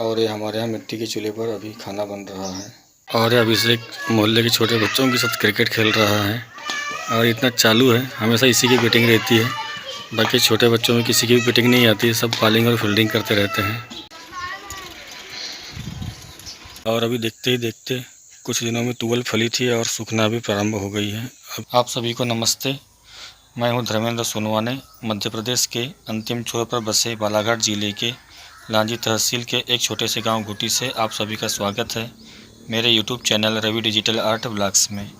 और ये हमारे यहाँ मिट्टी के चूल्हे पर अभी खाना बन रहा है। और ये अभिषेक मोहल्ले के छोटे बच्चों के साथ क्रिकेट खेल रहा है और इतना चालू है, हमेशा इसी की बैटिंग रहती है। बाकी छोटे बच्चों में किसी की भी बैटिंग नहीं आती है, सब बॉलिंग और फील्डिंग करते रहते हैं। और अभी देखते ही देखते कुछ दिनों में तुअल फली थी और सूखना भी प्रारंभ हो गई है। आप सभी को नमस्ते। मैं हूं धर्मेंद्र सोनवाने। मध्य प्रदेश के अंतिम छोर पर बसे बालाघाट जिले के लांजी तहसील के एक छोटे से गांव घुटी से आप सभी का स्वागत है मेरे YouTube channel Ravi digital art vlogs में।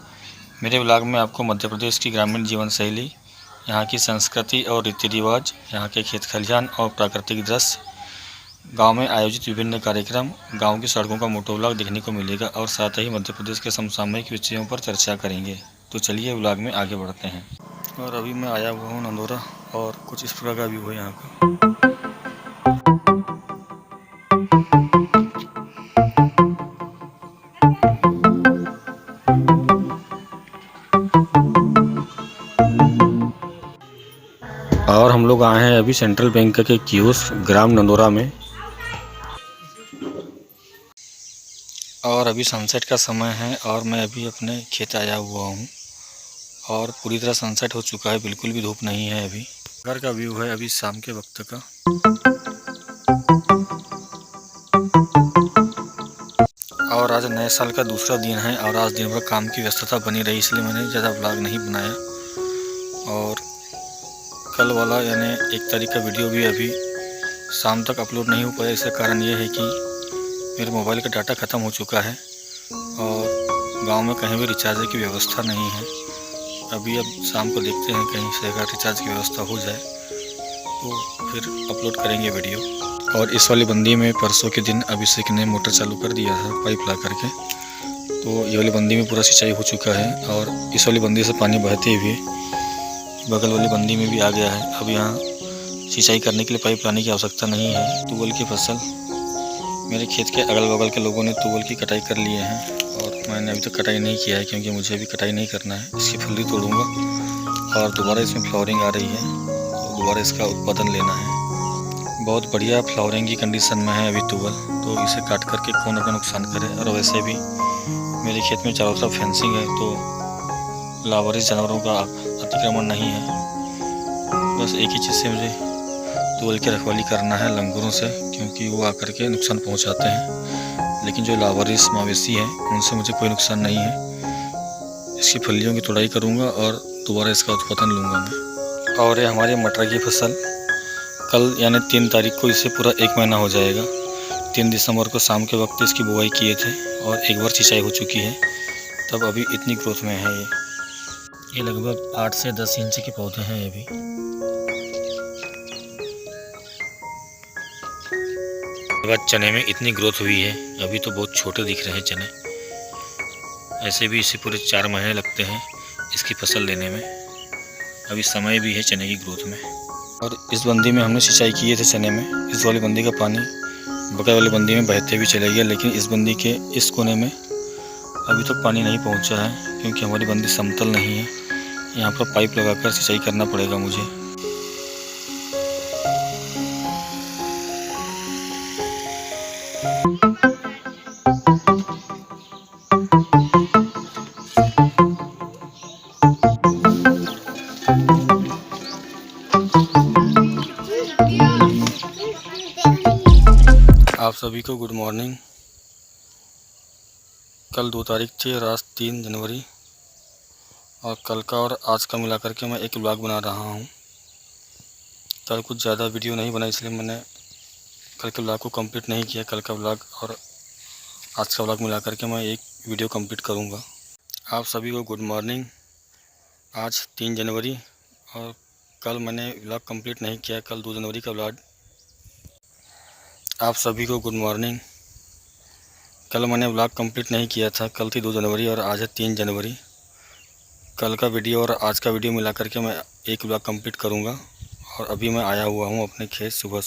मेरे व्लॉग में आपको मध्य प्रदेश की ग्रामीण जीवन शैली, यहाँ की संस्कृति और रीति रिवाज, यहाँ के खेत खलिहान और प्राकृतिक दृश्य, गांव में आयोजित विभिन्न कार्यक्रम, गांव की सड़कों का मोटो व्लॉग देखने को मिलेगा और साथ ही मध्य प्रदेश के समसामयिक विषयों पर चर्चा करेंगे। तो चलिए व्लॉग में आगे बढ़ते हैं। और अभी मैं आया हुआ हूँ नंदोरा और कुछ इस प्रकार का व्यू है यहाँ का। और हम लोग आए हैं अभी सेंट्रल बैंक के कियोस्क ग्राम नंदोरा में। और अभी सनसेट का समय है और मैं अभी अपने खेत आया हुआ हूँ और पूरी तरह सनसेट हो चुका है, बिल्कुल भी धूप नहीं है। अभी घर का व्यू है अभी शाम के वक्त का। और आज नए साल का दूसरा दिन है और आज दिन भर काम की व्यस्तता बनी रही, इसलिए मैंने ज़्यादा व्लॉग नहीं बनाया। और कल वाला यानी 1 तारीख का वीडियो भी अभी शाम तक अपलोड नहीं हो पाया। इसका कारण ये है कि मेरे मोबाइल का डाटा ख़त्म हो चुका है और गांव में कहीं भी रिचार्ज की व्यवस्था नहीं है। अभी अब शाम को देखते हैं कहीं से अगर रिचार्ज की व्यवस्था हो जाए तो फिर अपलोड करेंगे वीडियो। और इस वाली बंदी में परसों के दिन अभिषेक ने मोटर चालू कर दिया था पाइप ला करके, तो ये वाली बंदी में पूरा सिंचाई हो चुका है और इस वाली बंदी से पानी बहते हुए बगल वाली बंदी में भी आ गया है। अब यहाँ सिंचाई करने के लिए पाइप लाने की आवश्यकता नहीं है। तुअल की फसल, मेरे खेत के अगल बगल के लोगों ने तुअल की कटाई कर लिए हैं और मैंने अभी तक कटाई नहीं किया है क्योंकि मुझे अभी कटाई नहीं करना है। इसकी फली तोड़ूंगा और दोबारा इसमें फ्लावरिंग आ रही है तो दोबारा इसका उत्पादन लेना है। बहुत बढ़िया फ्लावरिंग की कंडीशन में है अभी तुअल, तो इसे काट करके कौन अपना नुकसान करे। और वैसे भी मेरे खेत में चारों तरफ फेंसिंग है तो लावारिस जानवरों का अतिक्रमण नहीं है। बस एक ही चीज़ से मुझे तुअल की रखवाली करना है, लंगूरों से, क्योंकि वो आकर के नुकसान पहुंचाते हैं। लेकिन जो लावारिस मवेशी हैं उनसे मुझे कोई नुकसान नहीं है। इसकी फलियों की तोड़ाई करूंगा और दोबारा इसका उत्पादन लूँगा मैं। और ये हमारी मटर की फसल कल यानी 3 तारीख को इसे पूरा 1 महीना हो जाएगा। 3 दिसंबर को शाम के वक्त इसकी बुआई किए थे और एक बार सिंचाई हो चुकी है, तब अभी इतनी ग्रोथ में है। ये लगभग 8 से 10 इंच के पौधे हैं अभी। बाद चने में इतनी ग्रोथ हुई है, अभी तो बहुत छोटे दिख रहे हैं चने। ऐसे भी इसे पूरे 4 महीने लगते हैं इसकी फसल लेने में। अभी समय भी है चने की ग्रोथ में। और इस बंदी में हमने सिंचाई किए थे चने में। इस वाली बंदी का पानी बगल वाली बंदी में बहते भी चले गया, लेकिन इस बंदी के इस कोने में अभी तक पानी नहीं पहुंचा है क्योंकि हमारी बंदी समतल नहीं है। यहाँ पर पाइप लगाकर सिंचाई करना पड़ेगा मुझे। आप सभी को गुड मॉर्निंग। कल 2 तारीख थी और आज 3 जनवरी, और कल का और आज का मिला करके मैं एक व्लॉग बना रहा हूँ। कल कुछ ज़्यादा वीडियो नहीं बना, इसलिए मैंने कल के व्लॉग को कंप्लीट नहीं किया। कल का व्लॉग और आज का व्लॉग मिला करके मैं एक वीडियो कंप्लीट करूँगा। आप सभी को गुड मॉर्निंग। आज 3 जनवरी और कल मैंने व्लॉग कंप्लीट नहीं किया, कल 2 जनवरी का व्लॉग। आप सभी को गुड मॉर्निंग। कल मैंने व्लॉग कंप्लीट नहीं किया था, कल थी 2 जनवरी और आज है 3 जनवरी। कल का वीडियो और आज का वीडियो मिला करके मैं एक व्लॉग कंप्लीट करूंगा। और अभी मैं आया हुआ हूं अपने खेत सुबह।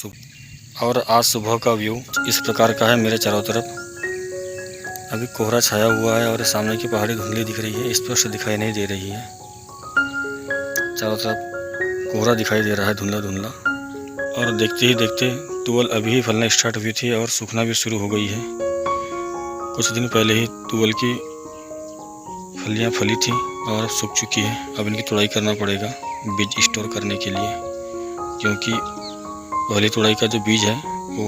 और आज सुबह का व्यू इस प्रकार का है मेरे चारों तरफ। अभी कोहरा छाया हुआ है और सामने की पहाड़ी धुंधली दिख रही है, स्पष्ट दिखाई नहीं दे रही है। चारों तरफ कोहरा दिखाई दे रहा है, धुंधला धुंधला। और देखते ही देखते तुवल अभी ही फलना स्टार्ट हुई थी और सूखना भी शुरू हो गई है। कुछ दिन पहले ही तुवल की फलियां फली थी और अब सूख चुकी है। अब इनकी तुड़ाई करना पड़ेगा बीज स्टोर करने के लिए, क्योंकि पहली तुड़ाई का जो बीज है वो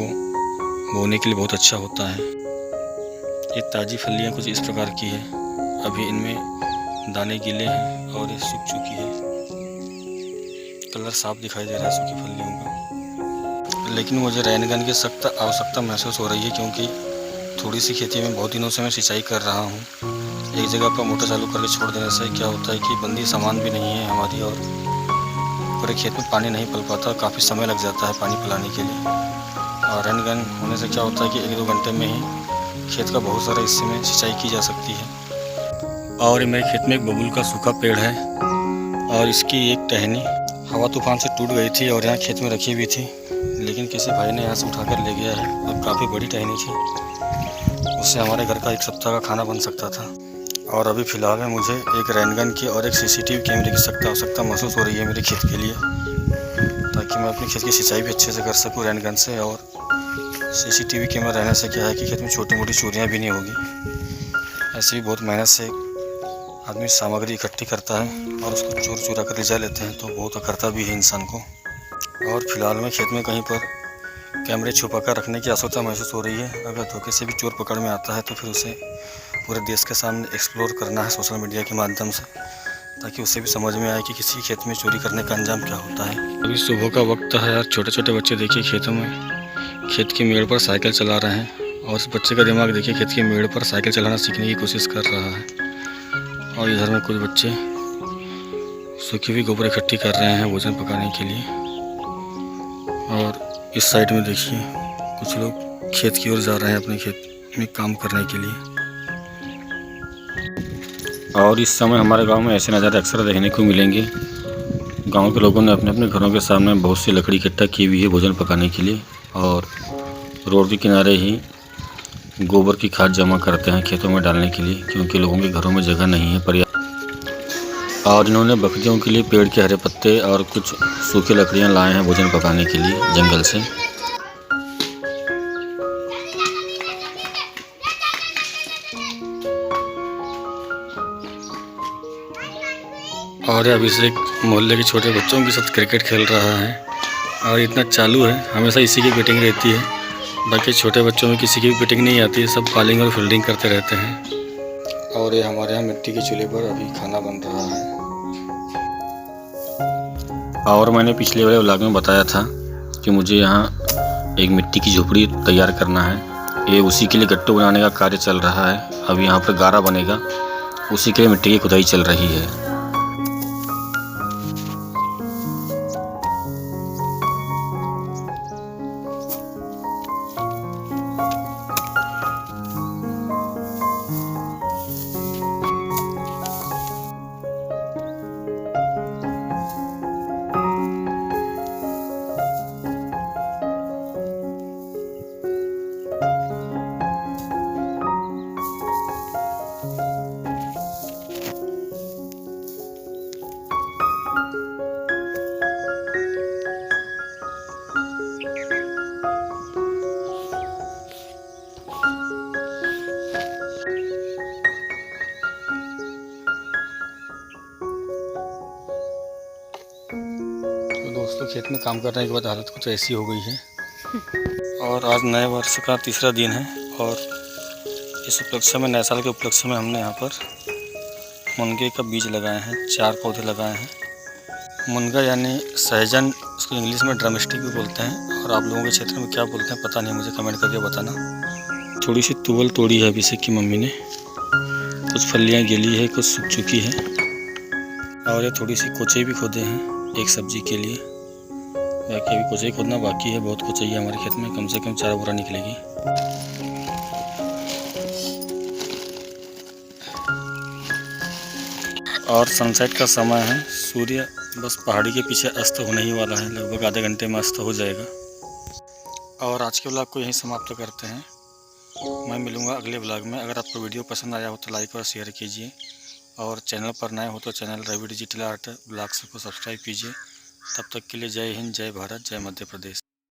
बोने के लिए बहुत अच्छा होता है। ये ताज़ी फलियां कुछ इस प्रकार की है। अभी इनमें दाने गीले हैं और ये सूख चुकी है। कलर साफ दिखाई दे रहा है सूखी फलियों का। लेकिन मुझे रेनगन की सख्त आवश्यकता महसूस हो रही है, क्योंकि थोड़ी सी खेती में बहुत दिनों से मैं सिंचाई कर रहा हूँ। एक जगह पर मोटर चालू करके छोड़ देने से क्या होता है कि बंदी सामान भी नहीं है हमारी और पूरे खेत में पानी नहीं पल पाता, काफ़ी समय लग जाता है पानी पिलाने के लिए। और रेनगन होने से क्या होता है कि 1-2 घंटे में ही खेत का बहुत सारे हिस्से में सिंचाई की जा सकती है। और मेरे खेत में एक बबूल का सूखा पेड़ है और इसकी एक टहनी हवा तूफान से टूट गई थी और यहाँ खेत में रखी हुई थी, लेकिन किसी भाई ने यहाँ से उठाकर ले गया है। और काफ़ी बड़ी टहनी थी, उससे हमारे घर का 1 सप्ताह का खाना बन सकता था। और अभी फ़िलहाल में मुझे एक रेनगन की और एक सीसीटीवी कैमरे की सख्त आवश्यकता महसूस हो रही है मेरे खेत के लिए, ताकि मैं अपने खेत की सिंचाई भी अच्छे से कर सकूं रेनगन से। और सीसीटीवी कैमरा रहने से क्या है कि खेत में छोटी मोटी चोरियां भी नहीं होगी। ऐसे भी बहुत मेहनत से आदमी सामग्री इकट्ठी करता है और उसको चोर चुरा कर ले जा लेते हैं, तो बहुत करता भी है इंसान को। और फिलहाल में खेत में कहीं पर कैमरे छुपा कर रखने की आवश्यकता महसूस हो रही है। अगर धोखे से भी चोर पकड़ में आता है तो फिर उसे पूरे देश के सामने एक्सप्लोर करना है सोशल मीडिया के माध्यम से, ताकि उसे भी समझ में आए कि किसी खेत में चोरी करने का अंजाम क्या होता है। अभी सुबह का वक्त है यार। छोटे छोटे बच्चे देखिए खेतों में खेत की मेड़ पर साइकिल चला रहे हैं, और उस बच्चे का दिमाग देखिए खेत की मेड़ पर साइकिल चलाना सीखने की कोशिश कर रहा है। और इधर में कुछ बच्चे सूखी हुई गोबर इकट्ठी कर रहे हैं भोजन पकाने के लिए। और इस साइड में देखिए कुछ लोग खेत की ओर जा रहे हैं अपने खेत में काम करने के लिए। और इस समय हमारे गांव में ऐसे नज़ारे अक्सर देखने को मिलेंगे। गांव के लोगों ने अपने अपने घरों के सामने बहुत सी लकड़ी इकट्ठा की हुई है भोजन पकाने के लिए, और रोड के किनारे ही गोबर की खाद जमा करते हैं खेतों में डालने के लिए, क्योंकि लोगों के घरों में जगह नहीं है पर्याप्त। और इन्होंने बकरियों के लिए पेड़ के हरे पत्ते और कुछ सूखी लकड़ियाँ लाए हैं भोजन पकाने के लिए जंगल से। और अभिषेक मोहल्ले के छोटे बच्चों के साथ क्रिकेट खेल रहा है, और इतना चालू है, हमेशा इसी की बैटिंग रहती है। बाकी छोटे बच्चों में किसी की भी बैटिंग नहीं आती है, सब बॉलिंग और फील्डिंग करते रहते हैं। और ये हमारे यहाँ मिट्टी के चूल्हे पर अभी खाना बन रहा है। और मैंने पिछले वाले व्लॉग में बताया था कि मुझे यहाँ एक मिट्टी की झोपड़ी तैयार करना है। ये उसी के लिए गट्टू बनाने का कार्य चल रहा है। अब यहाँ पर गारा बनेगा, उसी के लिए मिट्टी की खुदाई चल रही है। दोस्तों, खेत में काम करने के बाद हालत कुछ ऐसी हो गई है। और आज नए वर्ष का तीसरा दिन है, और इस उपलक्ष्य में, नए साल के उपलक्ष्य में हमने यहाँ पर मुनगे का बीज लगाए हैं। 4 पौधे लगाए हैं। मुनगा यानी सहजन, उसको इंग्लिश में ड्रमस्टिक भी बोलते हैं, और आप लोगों के क्षेत्र में क्या बोलते हैं पता नहीं, मुझे कमेंट करके बताना। थोड़ी सी तुवल तोड़ी है अभिषेक की मम्मी ने, कुछ फलियाँ गिली है, कुछ सूख चुकी है। और ये थोड़ी सी कोचे भी खोदे हैं एक सब्जी के लिए। बाकी अभी कोचे खोदना बाकी है, बहुत कुछ चाहिए हमारे खेत में, कम से कम 4 बोरा निकलेगी। और सनसेट का समय है, सूर्य बस पहाड़ी के पीछे अस्त होने ही वाला है, लगभग आधे घंटे में अस्त हो जाएगा। और आज के व्लॉग को यहीं समाप्त करते हैं। मैं मिलूँगा अगले व्लॉग में। अगर आपको वीडियो पसंद आया हो तो लाइक और शेयर कीजिए, और चैनल पर नए हो तो channel Ravi digital art blogs को सब्सक्राइब कीजिए। तब तक के लिए जय हिंद, जय भारत, जय मध्य प्रदेश।